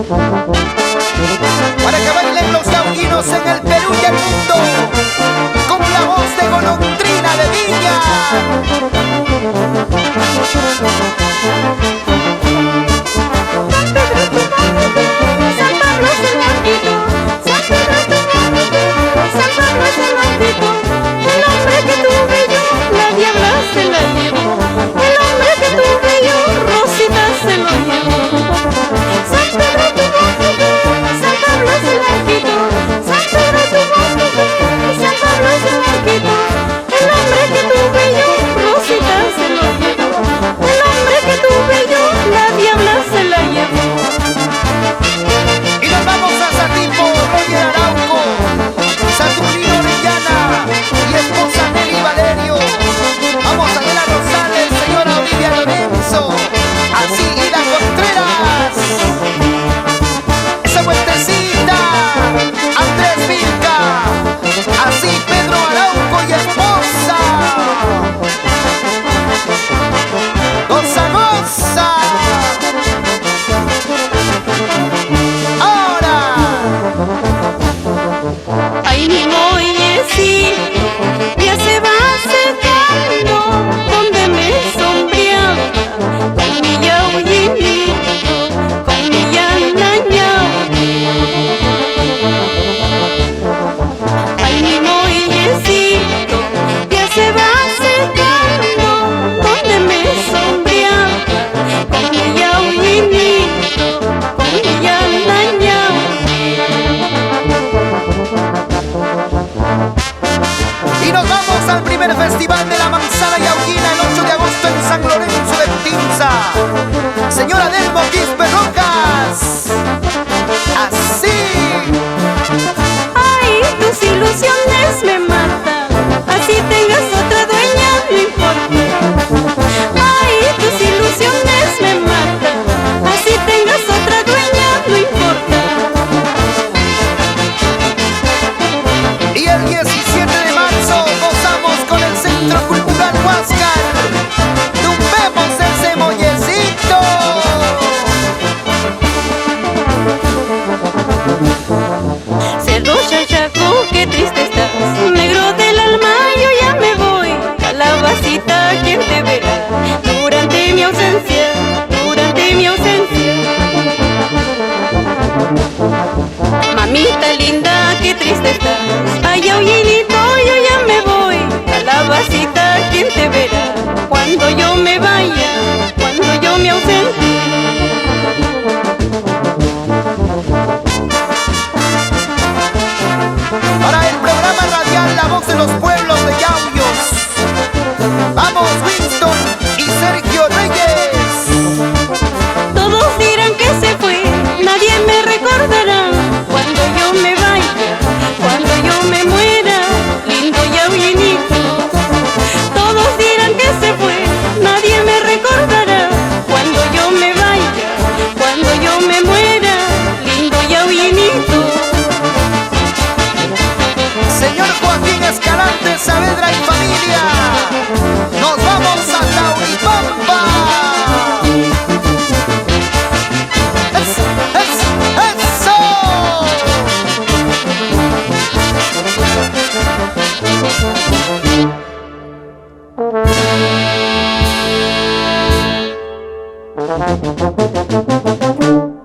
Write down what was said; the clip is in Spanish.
Para que bailen los yauquinos en el Perú y el mundo, con la voz de Golondrina de Viña. Y nos vamos al primer festival de la manzana yauquina el 8 de agosto en San Lorenzo de Putinza. Señora Delmo Quispe Rojas. Así. Ay, tus ilusiones me matan. Así tengas otra dueña, no importa. Ay, tus ilusiones me matan. Así tengas otra dueña, no importa. Y el 17 de marzo gozamos con el Centro Cultural Huáscar. Tumbemos ese mollecito. Cerro Chachaco, qué triste estás. Negro del alma, yo ya me voy. Calabacita, ¿quién te verá? Durante mi ausencia, durante mi ausencia. Mamita linda, qué triste estás. Ay, Aullinito, yo ya me voy. Calabacita, ¿quién te verá? Cuando yo me vaya, cuando yo me ausente. Para el programa radial La Voz de los Pueblos de Yauyos, vamos Winston y Sergio Reyes. Todos dirán que se fue, nadie me recordará. Cuando yo me vaya, cuando yo me muera, lindo Yaullinito. Todos dirán que se fue, nadie me recordará. Cuando yo me vaya, cuando yo me muera, lindo Yaullinito. Señor Joaquín Escalante, Saavedra y familia, nos vamos a Tauripampa. ¡Eso!